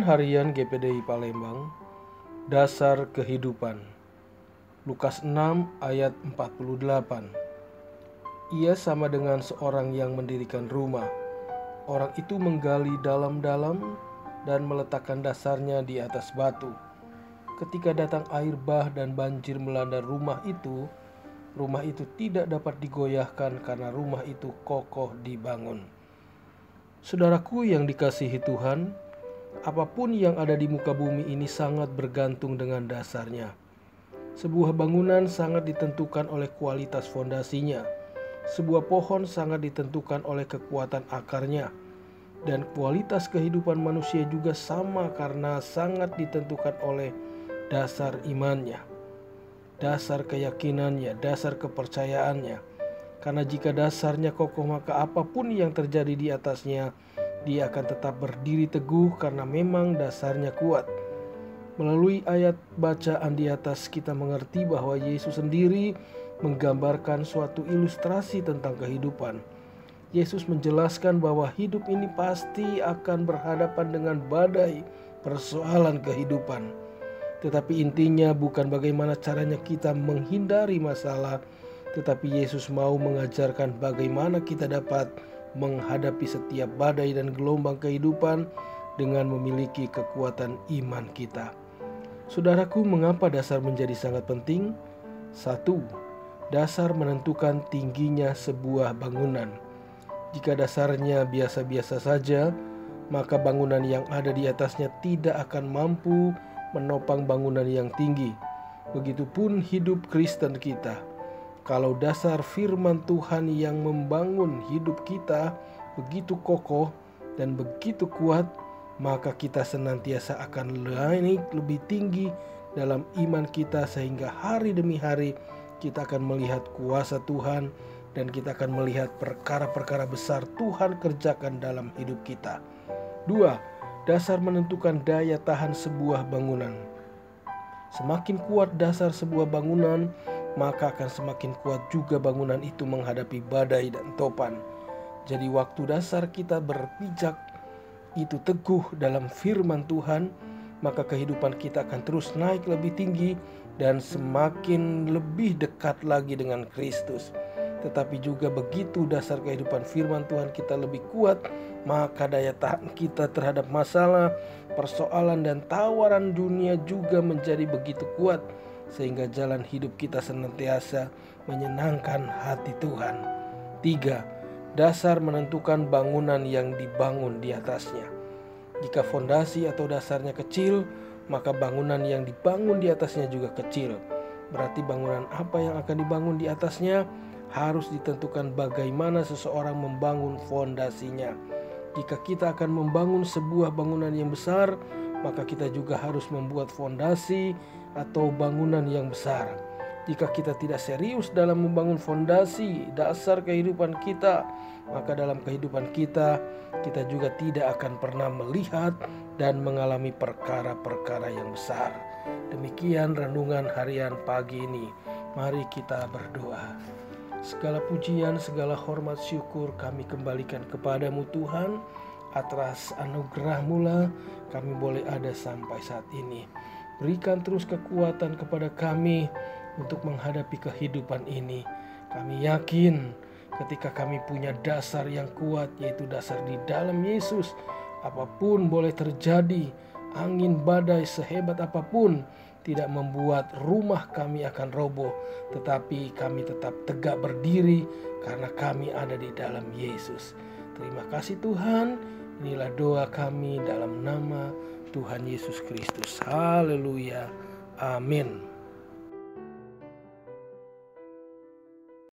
Renungan Harian GPDI Palembang, Dasar Kehidupan. Lukas 6 ayat 48. Ia sama dengan seorang yang mendirikan rumah. Orang itu menggali dalam-dalam dan meletakkan dasarnya di atas batu. Ketika datang air bah dan banjir melanda rumah itu tidak dapat digoyahkan karena rumah itu kokoh dibangun. Saudaraku yang dikasihi Tuhan, apapun yang ada di muka bumi ini sangat bergantung dengan dasarnya. Sebuah bangunan sangat ditentukan oleh kualitas fondasinya. Sebuah pohon sangat ditentukan oleh kekuatan akarnya. Dan kualitas kehidupan manusia juga sama karena sangat ditentukan oleh dasar imannya, dasar keyakinannya, dasar kepercayaannya. Karena jika dasarnya kokoh, maka apapun yang terjadi di atasnya, dia akan tetap berdiri teguh karena memang dasarnya kuat. Melalui ayat bacaan di atas kita mengerti bahwa Yesus sendiri menggambarkan suatu ilustrasi tentang kehidupan. Yesus menjelaskan bahwa hidup ini pasti akan berhadapan dengan badai persoalan kehidupan. Tetapi intinya bukan bagaimana caranya kita menghindari masalah, tetapi Yesus mau mengajarkan bagaimana kita dapat menghadapi setiap badai dan gelombang kehidupan dengan memiliki kekuatan iman kita. Saudaraku, mengapa dasar menjadi sangat penting? 1. Dasar menentukan tingginya sebuah bangunan. Jika dasarnya biasa-biasa saja, maka bangunan yang ada di atasnya tidak akan mampu menopang bangunan yang tinggi. Begitupun hidup Kristen kita. Kalau dasar firman Tuhan yang membangun hidup kita begitu kokoh dan begitu kuat, maka kita senantiasa akan naik lebih tinggi dalam iman kita, sehingga hari demi hari kita akan melihat kuasa Tuhan dan kita akan melihat perkara-perkara besar Tuhan kerjakan dalam hidup kita. 2. Dasar menentukan daya tahan sebuah bangunan. Semakin kuat dasar sebuah bangunan, maka akan semakin kuat juga bangunan itu menghadapi badai dan topan. Jadi waktu dasar kita berpijak itu teguh dalam firman Tuhan, maka kehidupan kita akan terus naik lebih tinggi dan semakin lebih dekat lagi dengan Kristus. Tetapi juga begitu dasar kehidupan firman Tuhan kita lebih kuat, maka daya tahan kita terhadap masalah, persoalan dan tawaran dunia juga menjadi begitu kuat, sehingga jalan hidup kita senantiasa menyenangkan hati Tuhan. 3. Dasar menentukan bangunan yang dibangun di atasnya. Jika fondasi atau dasarnya kecil, maka bangunan yang dibangun di atasnya juga kecil. Berarti bangunan apa yang akan dibangun di atasnya harus ditentukan bagaimana seseorang membangun fondasinya. Jika kita akan membangun sebuah bangunan yang besar, maka kita juga harus membuat fondasi atau bangunan yang besar. Jika kita tidak serius dalam membangun fondasi dasar kehidupan kita, maka dalam kehidupan kita juga tidak akan pernah melihat dan mengalami perkara-perkara yang besar. Demikian renungan harian pagi ini. Mari kita berdoa. Segala pujian, segala hormat, syukur kami kembalikan kepadamu Tuhan. Atas anugerah-Mu lah kami boleh ada sampai saat ini. Berikan terus kekuatan kepada kami untuk menghadapi kehidupan ini. Kami yakin ketika kami punya dasar yang kuat, yaitu dasar di dalam Yesus, apapun boleh terjadi. Angin badai sehebat apapun tidak membuat rumah kami akan roboh, tetapi kami tetap tegak berdiri karena kami ada di dalam Yesus. Terima kasih Tuhan. Inilah doa kami dalam nama Tuhan Yesus Kristus. Haleluya. Amin.